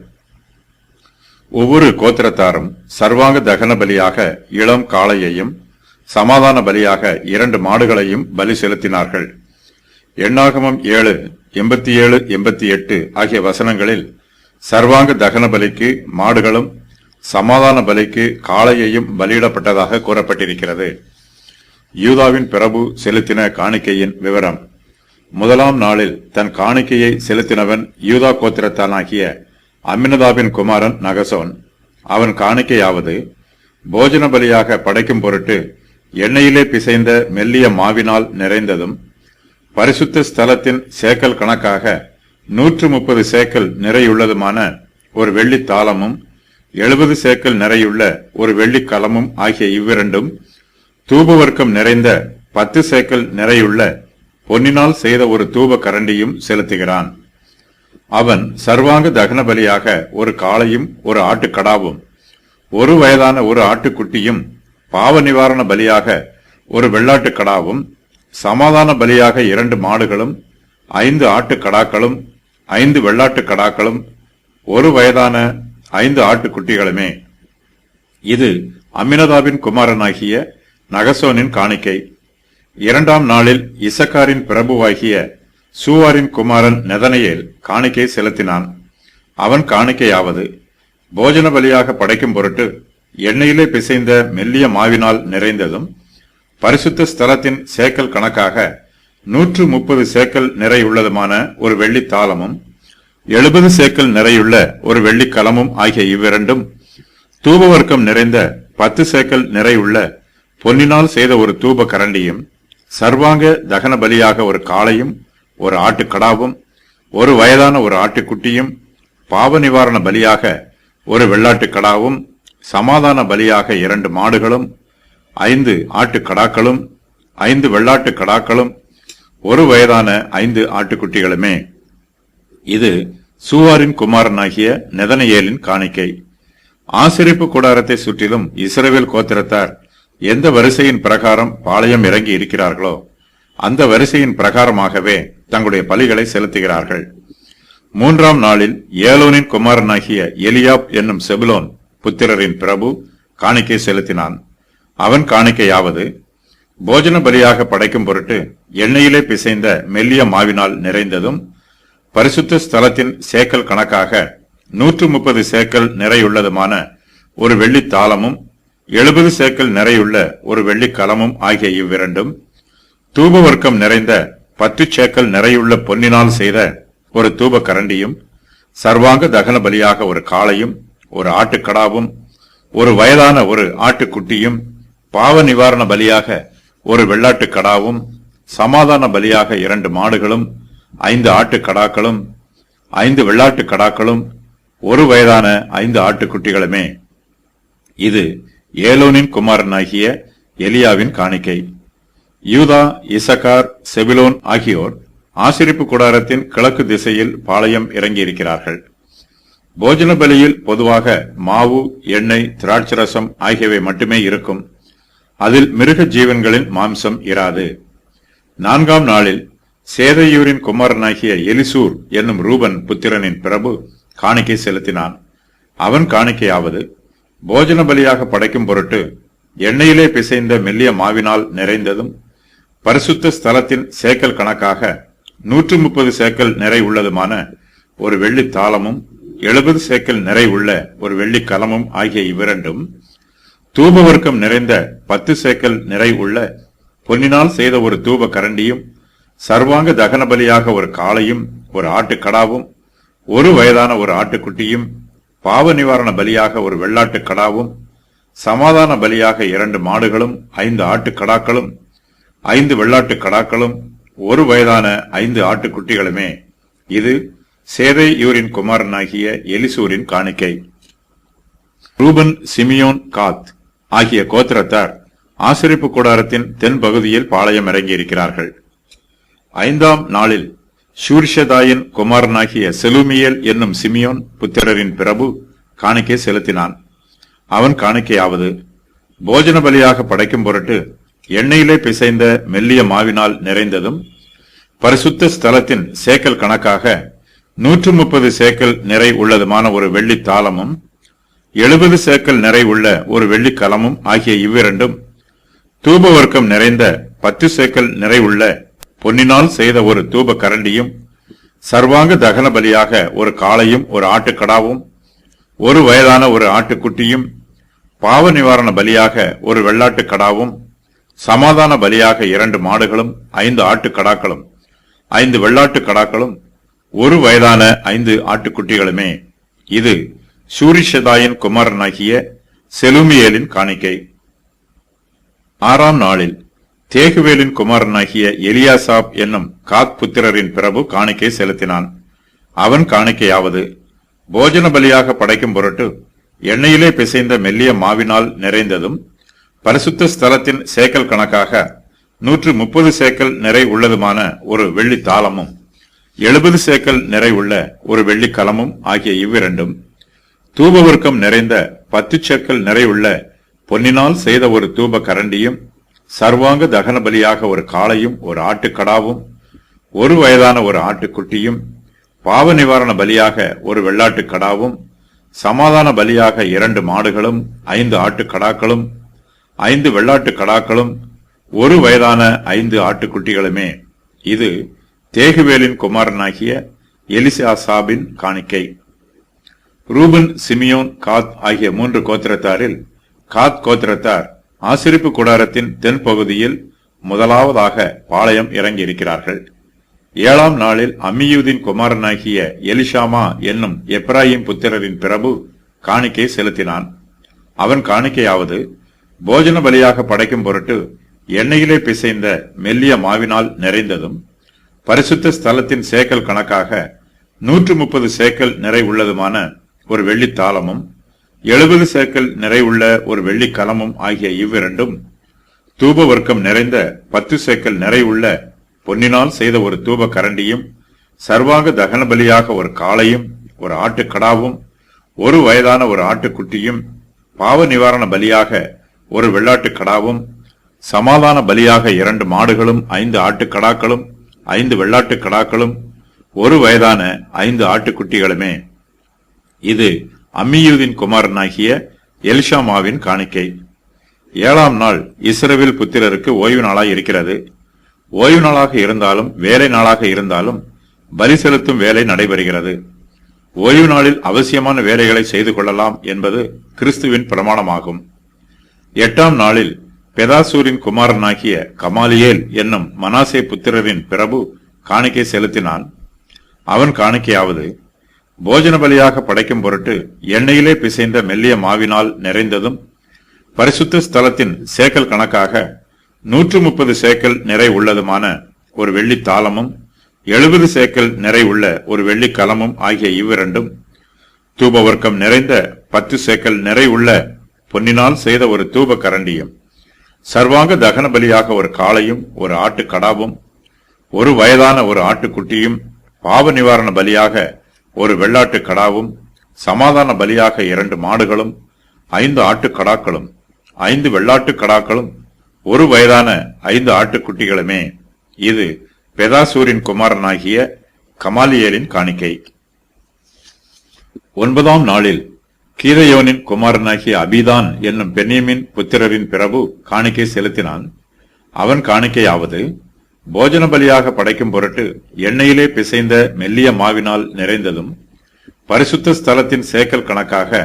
ஒவ்வொரு கோத்திரத்தாரும் சர்வாங்க தகன பலியாக இளம் காளையையும் சமாதான பலியாக 2 மாடுகளையும் பலி செலுத்தினார்கள். எண்ணாகமம் 7, 87, 88 ஆகிய வசனங்களில் சர்வாங்க தகன பலிக்கு மாடுகளும் சமாதான பலிக்கு காளையையும் பலியிடப்பட்டதாக கூறப்பட்டிருக்கிறது. யூதாவின் பிரபு செலுத்தின காணிக்கையின் விவரம்: முதலாம் நாளில் தன் காணிக்கையை செலுத்தினவன் யூதா கோத்திரத்தானாகிய அம்மினதாபின் குமாரன் நகசோன். அவன் காணிக்கையாவது: போஜன பலியாக படைக்கும் பொருட்டு எண்ணெயிலே பிசைந்த மெல்லிய மாவினால் நிறைந்ததும் பரிசுத்த ஸ்தலத்தின் சேக்கல் கணக்காக 130 சேக்கல் நிறையுள்ளதுமான ஒரு வெள்ளி தாளமும் 70 சேக்கல் நிறையுள்ள ஒரு வெள்ளி கலமும் ஆகிய இவ்விரண்டும், தூபவர்க்கம் நிறைந்த 10 சேக்கல் நிறையுள்ள பொன்னினால் செய்த ஒரு தூப கரண்டியும் செலுத்துகிறான். அவன் சர்வாங்க தகன பலியாக ஒரு காளையும் ஒரு ஆட்டுக்கடாவும், 1 வயதான ஒரு ஆட்டுக்குட்டியும், பாவ நிவாரண பலியாக ஒரு வெள்ளாட்டு கடாவும், சமாதான பலியாக 2 மாடுகளும், 5 ஆட்டுக்கடாக்களும், 5 வெள்ளாட்டு கடாக்களும், 1 வயதான 5 ஆட்டுக்குட்டிகளுமே. இது அம்மினதாபின் குமாரனாகிய நகசோனின் காணிக்கை. 2ஆம் நாளில் இசக்காரின் பிரபுவாகிய சூவாரின் குமாரன் நெதனெயேல் காணிக்கை செலுத்தினான். அவன் காணிக்கையாவது, போஜன பலியாக படைக்கும் பொருட்டு எண்ணெயிலே பிசைந்த மெல்லிய மாவினால் நிறைந்ததும், பரிசுத்த ஸ்தலத்தின் சேக்கல் கணக்காக 130 சேக்கல் நிறையுள்ளதுமான ஒரு வெள்ளித் தாளமும், 70 சேக்கல் நிறையுள்ள ஒரு வெள்ளிக் கலமும் ஆகிய இவ்விரண்டும், தூபவர்க்கம் நிறைந்த 10 சேக்கல் நிறையுள்ள பொன்னினால் செய்த ஒரு தூப கரண்டியும், சர்வாங்க தகன பலியாக ஒரு காளையும் ஒரு ஆட்டுக்கடாவும், ஒரு வயதான ஒரு ஆட்டுக்குட்டியும், பாவ நிவாரண பலியாக ஒரு வெள்ளாட்டுக்கடாவும், சமாதான பலியாக 2 மாடுகளும், 5 ஆட்டுக்கடாக்களும், 5 வெள்ளாட்டு கடாக்களும், ஒரு வயதான 5 ஆட்டுக்குட்டிகளுமே. இது சூவாரின் குமாரனாகிய நெதனெயேலின் காணிக்கை. ஆசரிப்பு கூடாரத்தை சுற்றிலும் இஸ்ரவேல் கோத்திரத்தார் எந்த வரிசையின் பிரகாரம் பாளையம் இறங்கி இருக்கிறார்களோ அந்த வரிசையின் பிரகாரமாகவே தங்களுடைய பலிகளை செலுத்துகிறார்கள். 3ஆம் நாளில் ஏலோனின் குமாரனாகிய எலியாப் என்னும் செபுலோன் புத்திரரின் பிரபு காணிக்கை செலுத்தினான். அவன் காணிக்கையாவது, போஜன பலியாக படைக்கும் பொருட்டு எண்ணெயிலே பிசைந்த மெல்லிய மாவினால் நிறைந்ததும், பரிசுத்த ஸ்தலத்தின் சேக்கல் கணக்காக 130 சேக்கல் நிறையுள்ளதுமான ஒரு வெள்ளித் தாளமும், 70 சேக்கல் நிறையுள்ள ஒரு வெள்ளிக் கலமும் ஆகிய இவ்விரண்டும், தூபவர்க்கம் நிறைந்த 10 சேக்கல் நிறையுள்ள பொன்னினால் செய்த ஒரு தூப கரண்டியும், சர்வாங்க தகன பலியாக ஒரு காளையும் ஒரு ஆட்டுக்கடாவும், ஒரு வயதான ஒரு ஆட்டுக்குட்டியும், பாவ நிவாரண பலியாக ஒரு வெள்ளாட்டுக்கடாவும், சமாதான பலியாக 2 மாடுகளும், 5 ஆட்டுக்கடாக்களும், 5 வெள்ளாட்டுக்கடாக்களும், ஒரு வயதான 5 ஆட்டுக்குட்டிகளுமே. இது ஏலோனின் குமாரனாகிய எலியாவின் காணிக்கை. யூதா, இசக்கார், செபுலோன் ஆகியோர் ஆசரிப்பு கூடாரத்தின் கிழக்கு திசையில் பாளையம் இறங்கியிருக்கிறார்கள். போஜன பலியில் பொதுவாக மாவு, எண்ணெய், திராட்சரசம் ஆகியவை மட்டுமே இருக்கும். அதில் மிருக ஜீவன்களின் மாம்சம் இராது. 4ஆம் நாளில் சேதையூரின் குமாரனாகிய எலிசூர் என்னும் ரூபன் புத்திரனின் பிரபு காணிக்கை செலுத்தினான். அவன் காணிக்கையாவது, போஜன பலியாக படைக்கும் பொருட்டு எண்ணெயிலே பிசைந்த மெல்லிய மாவினால் நிறைந்ததும், பரிசுத்த ஸ்தலத்தின் சேக்கல் கணக்காக 130 சேக்கல் நிறை உள்ளதுமான ஒரு வெள்ளித் தாளமும், 70 சேக்கல் நிறை உள்ள ஒரு வெள்ளிக் கலமும் ஆகிய இவ்விரண்டும், தூபவர்க்கம் நிறைந்த 10 சேக்கல் நிறை உள்ள பொன்னினால் செய்த ஒரு தூப கரண்டியும், சர்வாங்க தகன பலியாக ஒரு காளையும் ஒரு ஆட்டுக்கடாவும், ஒரு வயதான ஒரு ஆட்டுக்குட்டியும், பாவ நிவாரண பலியாக ஒரு வெள்ளாட்டுக்கடாவும், சமாதான பலியாக 2 மாடுகளும், 5 ஆட்டுக்கடாக்களும், 5 வெள்ளாட்டுக்கடாக்களும், ஒரு வயதான 5 ஆட்டுக்குட்டிகளுமே. இது சேதையூரின் குமாரனாகிய எலிசூரின் காணிக்கை. ரூபன், சிமியோன், காத் ஆகிய கோத்திரத்தார் ஆசரிப்பு கூடாரத்தின் தென் பகுதியில் பாளையம் இறங்கியிருக்கிறார்கள். 5ஆம் நாளில் ஷூர்ஷதாயின் குமாரனாகிய செலுமியேல் என்னும் சிமியோன் புத்திரரின் பிரபு காணிக்கை செலுத்தினான். அவன் காணிக்கையாவது, போஜன பலியாக படைக்கும் பொருட்டு எண்ணெயிலே பிசைந்த மெல்லிய மாவினால் நிறைந்ததும், பரிசுத்த ஸ்தலத்தின் சேக்கல் கணக்காக 130 சேக்கல் நிறை உள்ளதுமான ஒரு வெள்ளித் தாளமும், 70 சேக்கல் நிறை உள்ள ஒரு வெள்ளிக் கலமும் ஆகிய இவ்விரண்டும், தூபவர்க்கம் நிறைந்த 10 சேக்கல் நிறை உள்ள பொன்னினால் செய்த ஒரு தூப கரண்டியும், சர்வாங்க தகன பலியாக ஒரு காளையும் ஒரு ஆட்டுக்கடாவும், ஒரு வயதான ஒரு ஆட்டுக்குட்டியும், பாவ நிவாரண பலியாக ஒரு வெள்ளாட்டுக்கடாவும், சமாதான பலியாக 2 மாடுகளும், 5 ஆட்டுக்கடாக்களும், 5 வெள்ளாட்டுக்கடாக்களும், ஒரு வயதான 5 ஆட்டுக்குட்டிகளுமே. இது சூரிஷதாயின் குமாரனாகிய செலுமியேலின் காணிக்கை. 6ஆம் நாளில் தேகுவேலின் குமாரனாகிய எலியாசாப் என்னும் காத் புத்திரரின் பிரபு காணிக்கை செலுத்தினான். அவன் காணிக்கையாவது, போஜன பலியாக படைக்கும் பொருட்டு எண்ணெயிலே பிசைந்த மெல்லிய மாவினால் நிறைந்ததும், பரிசுத்த ஸ்தலத்தின் சேக்கல் கணக்காக 130 சேக்கல் நிறை உள்ளதுமான ஒரு வெள்ளித் தாளமும், 70 சேக்கல் நிறை உள்ள ஒரு வெள்ளிக் கலமும் ஆகிய இவ்விரண்டும், தூபவர்க்கம் நிறைந்த 10 சேக்கல் நிறை உள்ள பொன்னினால் செய்த ஒரு தூப கரண்டியும், சர்வாங்க தகன பலியாக ஒரு காளையும் ஒரு ஆட்டுக்கடாவும், ஒரு வயதான ஒரு ஆட்டுக்குட்டியும், பாவ நிவாரண பலியாக ஒரு வெள்ளாட்டுக்கடாவும், சமாதான பலியாக 2 மாடுகளும் 5 ஆட்டுக்கடாக்களும் 5 வெள்ளாட்டு கடாக்களும் 1 வயதான 5 ஆட்டுக்குட்டிகளுமே. இது தேகுவேலின் குமாரனாகிய எலிசாசாபின் காணிக்கை. ரூபன், சிமியோன், காத் ஆகிய 3 கோத்திரத்தாரில் காத் கோத்திரத்தார் ஆசரிப்பு கூடாரத்தின் தென் பகுதியில் முதலாவதாக பாளையம் இறங்கியிருக்கிறார்கள். 7ஆம் நாளில் அம்மியூதின் குமாரனாகிய எலிஷாமா என்னும் எப்ராயிம் புத்திரரின் பிரபு காணிக்கை செலுத்தினான். அவன் காணிக்கையாவது, போஜன பலியாக படைக்கும் பொருட்டு எண்ணெயிலே பிசைந்த மெல்லிய மாவினால் நிறைந்ததும், பரிசுத்த ஸ்தலத்தின் சேக்கல் கணக்காக 130 சேக்கல் நிறை உள்ளதுமான ஒரு வெள்ளி தாளமும் 70 சேக்கல் நிறை உள்ள ஒரு வெள்ளி கலமும் ஆகிய இவ்விரண்டும், தூப வர்க்கம் நிறைந்த 10 சேக்கல் நிறை உள்ள பொன்னினால் செய்த ஒரு தூப கரண்டியும், சர்வாங்க தகன பலியாக ஒரு காளையும் ஒரு ஆட்டுக்கடாவும் 1 வயதான ஒரு ஆட்டுக்குட்டியும், பாவ நிவாரண பலியாக ஒரு வெள்ளாட்டு கடாவும், சமாதான பலியாக 2 மாடுகளும் 5 ஆட்டுக்கடாக்களும் 5 வெள்ளாட்டு கடாக்களும் 1 வயதான 5 ஆட்டுக்குட்டிகளுமே. இது அம்மியூதின் குமாரனாகிய எலிஷாமாவின் காணிக்கை. 7ஆம் நாள் இஸ்ரவேல் புத்திரருக்கு ஓய்வு நாளாய் இருக்கிறது. ஓய்வு நாளாக இருந்தாலும் வேலை நாளாக இருந்தாலும் பலி செலுத்தும் வேலை நடைபெறுகிறது. ஓய்வு நாளில் அவசியமான வேலைகளை செய்து கொள்ளலாம் என்பது கிறிஸ்துவின் பிரமாணமாகும். 8ஆம் நாளில் பெதாசூரின் குமாரனாகிய கமாலியேல் என்னும் மனாசே புத்திரரின் பிரபு காணிக்கை செலுத்தினான். அவன் காணிக்கையாவது, போஜன பலியாக படைக்கும் பொருட்டு எண்ணெயிலே பிசைந்த மெல்லிய மாவினால் நிறைந்ததும், பரிசுத்த ஸ்தலத்தின் சேக்கல் கணக்காக 130 சேக்கல் நிறை உள்ளதுமான ஒரு வெள்ளி தாளமும் 70 சேக்கல் நிறை உள்ள ஒரு வெள்ளி கலமும் ஆகிய இவ்விரண்டும், தூபவர்க்கம் நிறைந்த 10 சேக்கல் நிறை உள்ள பொன்னினால் செய்த ஒரு தூப கரண்டியும், சர்வாங்க தகன பலியாக ஒரு காளையும் ஒரு ஆட்டுக்கடாவும் 1 வயதான ஒரு ஆட்டுக்குட்டியும், பாவ நிவாரண பலியாக ஒரு வெள்ளாட்டு கடாவும், சமாதான பலியாக 2 மாடுகளும் 5 ஆட்டுக்கடாக்களும் 5 வெள்ளாட்டு கடாக்களும் 1 வயதான 5 ஆட்டுக்குட்டிகளுமே. இது பெதாசூரின் குமாரனாகிய கமாலியேலின் காணிக்கை. 9ஆம் நாளில் கீதையோனின் குமாரனாகிய அபிதான் என்னும் பென்யமின் புத்திரரின் பிரபு காணிக்கை செலுத்தினான். அவன் காணிக்கையாவது, போஜன பலியாக படைக்கும் பொருட்டு எண்ணெயிலே பிசைந்த மெல்லிய மாவினால் நிறைந்ததும், பரிசுத்த ஸ்தலத்தின் சேக்கல் கணக்காக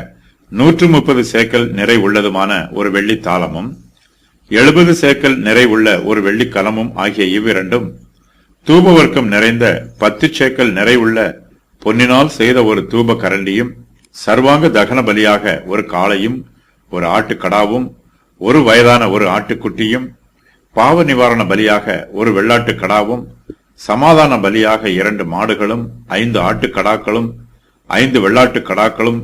130 சேக்கல் நிறை உள்ளதுமான ஒரு வெள்ளி தாளமும் 70 சேக்கல் நிறை உள்ள ஒரு வெள்ளி கலமும் ஆகிய இவ்விரண்டும், தூபவர்க்கம் நிறைந்த 10 சேக்கல் நிறை உள்ள பொன்னினால் செய்த ஒரு தூப கரண்டியும், சர்வாங்க தகன பலியாக ஒரு காளையும் ஒரு ஆட்டுக்கடாவும் 1 வயதான ஒரு ஆட்டுக்குட்டியும், பாவ நிவாரண பலியாக ஒரு வெள்ளாட்டு கடாவும், சமாதான பலியாக 2 மாடுகளும் 5 ஆட்டுக்கடாக்களும் 5 வெள்ளாட்டு கடாக்களும்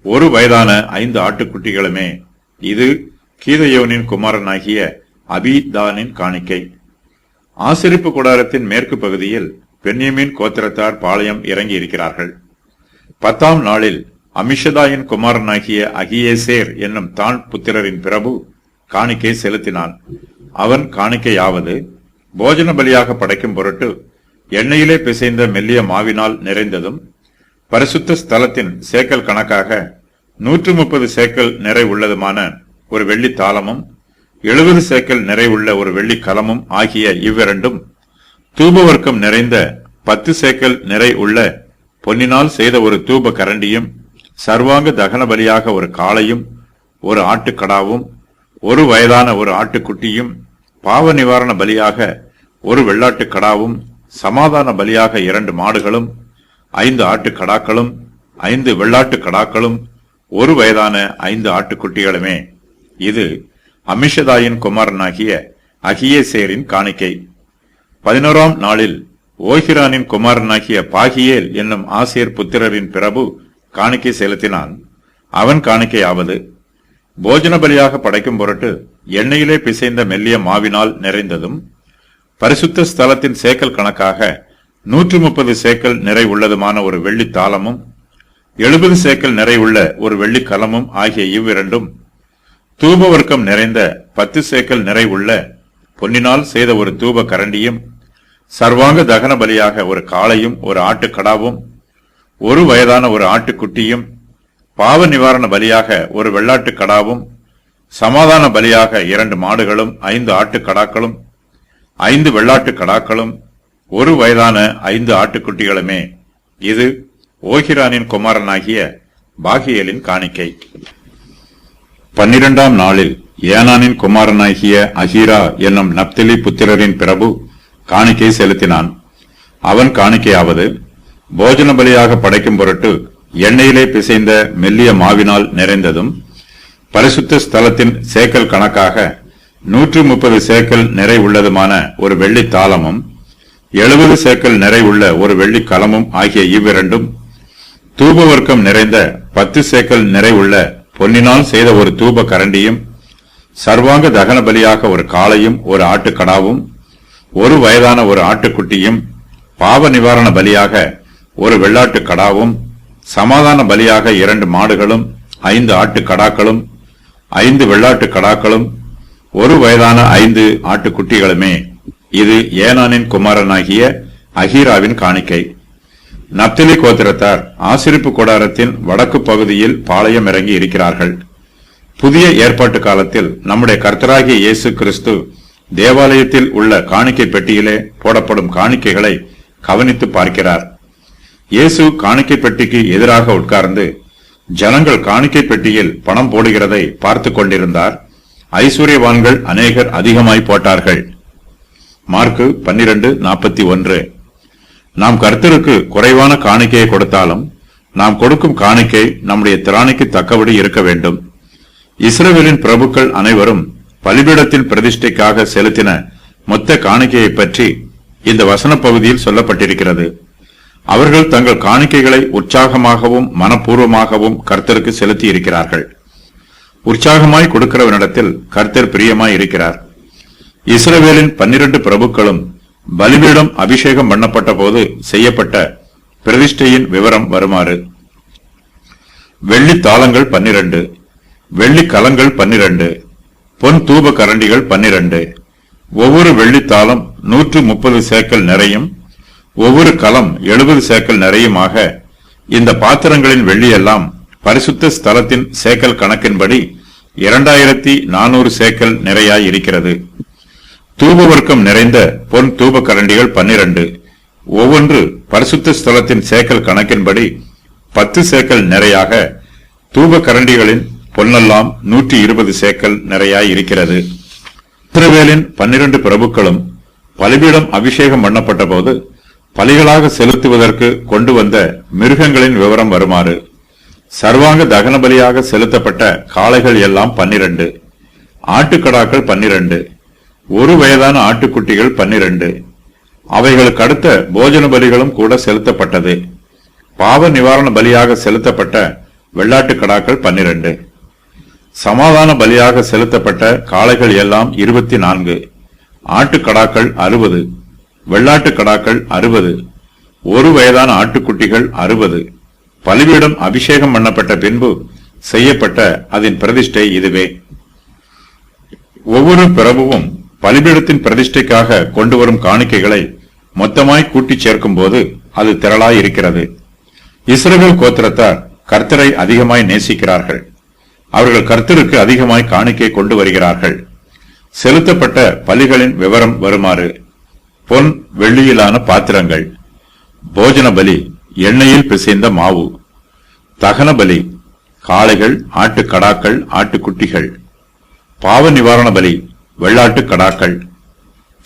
1 வயதான 5 ஆட்டுக்குட்டிகளுமே. இது கீதையோனின் குமாரனாகிய அபிதானின் காணிக்கை. ஆசரிப்பு கூடாரத்தின் மேற்கு பகுதியில் பென்யமீன் கோத்திரத்தார் பாளையம் இறங்கி இருக்கிறார்கள். 10ஆம் நாளில் அமிஷதாயின் குமாரனாகிய அகியேசேர் என்னும் தான் புத்திரரின் பிரபு காணிக்கை செலுத்தினான். அவன் காணிக்கையாவது, போஜன பலியாக படைக்கும் பொருட்டு எண்ணெயிலே பிசைந்த மெல்லிய மாவினால் நிறைந்ததும், பரிசுத்த ஸ்தலத்தின் சேக்கல் கணக்காக 130 சேக்கல் நிறை உள்ளதுமான ஒரு வெள்ளி தாளமும் 70 சேக்கல் நிறை உள்ள ஒரு வெள்ளி கலமும் ஆகிய இவ்விரண்டும், தூபவர்க்கம் நிறைந்த 10 சேக்கல் நிறை உள்ள பொன்னினால் செய்த ஒரு தூப கரண்டியும், சர்வாங்க தகன பலியாக ஒரு காளையும் ஒரு ஆட்டுக்கடாவும் 1 வயதான ஒரு ஆட்டுக்குட்டியும், பாவ நிவாரண பலியாக ஒரு வெள்ளாட்டு கடாவும், சமாதான பலியாக 2 மாடுகளும் 5 ஆட்டுக்கடாக்களும் 5 வெள்ளாட்டு கடாக்களும் 1 வயதான 5 ஆட்டுக்குட்டிகளுமே. இது அமிஷதாயின் குமாரனாகிய அகியேசேரின் காணிக்கை. 11ஆம் நாளில் ஓஹிரானின் குமாரனாகிய பாகியேல் என்னும் ஆசேர் புத்திரரின் பிரபு காணிக்கை செலுத்தினான். அவன் காணிக்கையாவது, போஜன பலியாக படைக்கும் பொருட்டு எண்ணெயிலே பிசைந்த மெல்லிய மாவினால் நிறைந்ததும், பரிசுத்த ஸ்தலத்தின் சேக்கல் கணக்காக 130 சேக்கல் நிறை உள்ளதுமான ஒரு வெள்ளி தாளமும் 70 சேக்கல் நிறை உள்ள ஒரு வெள்ளி கலமும் ஆகிய இவ்விரண்டும், தூபவர்க்கம் நிறைந்த 10 சேக்கல் நிறை உள்ள பொன்னினால் செய்த ஒரு தூப கரண்டியும், சர்வாங்க தகன பலியாக ஒரு காளையும் ஒரு ஆட்டுக்கடாவும் 1 வயதான ஒரு ஆட்டுக்குட்டியும், பாவ நிவாரண பலியாக ஒரு வெள்ளாட்டு கடாவும், சமாதான பலியாக 2 மாடுகளும் 5 ஆட்டுக்கடாக்களும் 5 வெள்ளாட்டு கடாக்களும் 1 வயதான 5 ஆட்டுக்குட்டிகளுமே. இது ஓகிரானின் குமாரனாகிய பாகியேலின் காணிக்கை. 12ஆம் நாளில் ஏனானின் குமாரனாகிய அஹீரா என்னும் நப்தலி புத்திரரின் பிரபு காணிக்கை செலுத்தினான். அவன் காணிக்கையாவது, போஜன பலியாக படைக்கும் பொருட்டு எண்ணெயிலே பிசைந்த மெல்லிய மாவினால் நிறைந்ததும், பரிசுத்த ஸ்தலத்தின் சேக்கல் கணக்காக 130 சேக்கல் நிறை உள்ளதுமான ஒரு வெள்ளி தாளமும், 70 சேக்கல் நிறை உள்ள ஒரு வெள்ளி கலமும் ஆகிய இவ்விரண்டும், தூபவர்க்கம் நிறைந்த 10 சேக்கல் நிறை உள்ள பொன்னினால் செய்த ஒரு தூப கரண்டியும், சர்வாங்க தகன பலியாக ஒரு காளையும் ஒரு ஆட்டுக்கடாவும், 1 வயதான ஒரு ஆட்டுக்குட்டியும், பாவ நிவாரண பலியாக ஒரு வெள்ளாட்டு கடாவும், சமாதான பலியாக 2 மாடுகளும் 5 ஆட்டுக்கடாக்களும் 5 வெள்ளாட்டு கடாக்களும் 1 வயதான 5 ஆட்டுக்குட்டிகளுமே. இது ஏனானின் குமாரனாகிய அஹீராவின் காணிக்கை. நப்தலி கோத்திரத்தார் ஆசரிப்பு கூடாரத்தின் வடக்கு பகுதியில் பாளையம் இறங்கி இருக்கிறார்கள். புதிய ஏற்பாட்டு காலத்தில் நம்முடைய கர்த்தராகிய இயேசு கிறிஸ்து தேவாலயத்தில் உள்ள காணிக்கை பெட்டியிலே போடப்படும் காணிக்கைகளை கவனித்து பார்க்கிறார். இயேசு காணிக்கை பெட்டிக்கு எதிராக உட்கார்ந்து ஜனங்கள் காணிக்கை பெட்டியில் பணம் போடுகிறதை பார்த்து கொண்டிருந்தார். ஐஸ்வர்யவான்கள் அநேகர் அதிகமாய் போட்டார்கள். மார்க்கு 12:41. நாம் கர்த்தருக்கு குறைவான காணிக்கையை கொடுத்தாலும் நாம் கொடுக்கும் காணிக்கை நம்முடைய திராணிக்கு தக்கபடி இருக்க வேண்டும். இஸ்ரவேலின் பிரபுக்கள் அனைவரும் பலிபீடத்தின் பிரதிஷ்டைக்காக செலுத்தின மொத்த காணிக்கையை பற்றி இந்த வசன பகுதியில் சொல்லப்பட்டிருக்கிறது. அவர்கள் தங்கள் காணிக்கைகளை உற்சாகமாகவும் மனப்பூர்வமாகவும் கர்த்தருக்கு செலுத்தி இருக்கிறார்கள். உற்சாகமாய் கொடுக்கிறவனிடத்தில் கர்த்தர் பிரியமாய் இருக்கிறார். இஸ்ரவேலின் 12 பிரபுக்களும் பலிபீடம் அபிஷேகம் பண்ணப்பட்ட போது செய்யப்பட்ட பிரதிஷ்டையின் விவரம் வருமாறு: வெள்ளி தாளங்கள் 12, வெள்ளி கலங்கள் 12, பொன் தூப கரண்டிகள் 12, ஒவ்வொரு வெள்ளித்தாளம் 130 சேக்கல் நிறையும், ஒவ்வொரு கலம் 70 சேக்கல் நிறையுமாக இந்த பாத்திரங்களின் வெள்ளியெல்லாம் பரிசுத்த ஸ்தலத்தின் சேக்கல் கணக்கின்படி 2400 சேக்கல் நிறையாய் இருக்கிறது. தூபவர்க்கம் நிறைந்த பொன் தூப கரண்டிகள் 12, ஒவ்வொன்று பரிசுத்த ஸ்தலத்தின் சேக்கல் கணக்கின்படி 10 சேக்கல் நிறையாக, தூப கரண்டிகளின் பொன்னெல்லாம் 120 சேக்கல் நிறையாய் இருக்கிறது. இஸ்ரவேலின் 12 பிரபுக்களும் பலிபீடம் அபிஷேகம் பண்ணப்பட்ட போது பலிகளாக செலுத்துவதற்கு கொண்டு வந்த மிருகங்களின் விவரம் வருமாறு: சர்வாங்க தகன பலியாக செலுத்தப்பட்ட காளைகள் எல்லாம் 12, ஆட்டுக்கடாக்கள் 12, 1 வயதான ஆட்டுக்குட்டிகள் 12. அவைகளுக்கு அடுத்த போஜன பலிகளும் கூட செலுத்தப்பட்டது. பாவ நிவாரண பலியாக செலுத்தப்பட்ட வெள்ளாட்டு கடாக்கள் 12. சமாதான பலியாக செலுத்தப்பட்ட காளைகள் எல்லாம் 24, ஆட்டுக்கடாக்கள் 60, வெள்ளாட்டு கடாக்கள் 60, 1 வயதான ஆட்டுக்குட்டிகள் 60. பலிபீடம் அபிஷேகம் பண்ணப்பட்ட பின்பு செய்யப்பட்ட அதன் பிரதிஷ்டை இதுவே. ஒவ்வொரு பிரபுவும் பலிபீடத்தின் பிரதிஷ்டைக்காக கொண்டு வரும் காணிக்கைகளை மொத்தமாய் கூட்டி சேர்க்கும் போது அது திரளாய் இருக்கிறது. இஸ்ரவேல் கோத்திரத்தார் கர்த்தரை அதிகமாய் நேசிக்கிறார்கள். அவர்கள் கர்த்தருக்கு அதிகமாய் காணிக்கை கொண்டு வருகிறார்கள். செலுத்தப்பட்ட பலிகளின் விவரம் வருமாறு: பொன் வெள்ளியிலான பாத்திரங்கள், போஜன பலி எண்ணெயில் பிசைந்த மாவு, தகன பலி காளைகள், ஆட்டுக்கடாக்கள், ஆட்டுக்குட்டிகள், பாவ நிவாரண பலி வெள்ளாட்டு கடாக்கள்,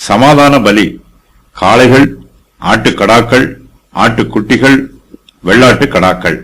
சமாதான பலி காளைகள், ஆட்டுக்கடாக்கள், ஆட்டுக்குட்டிகள், வெள்ளாட்டு கடாக்கள்.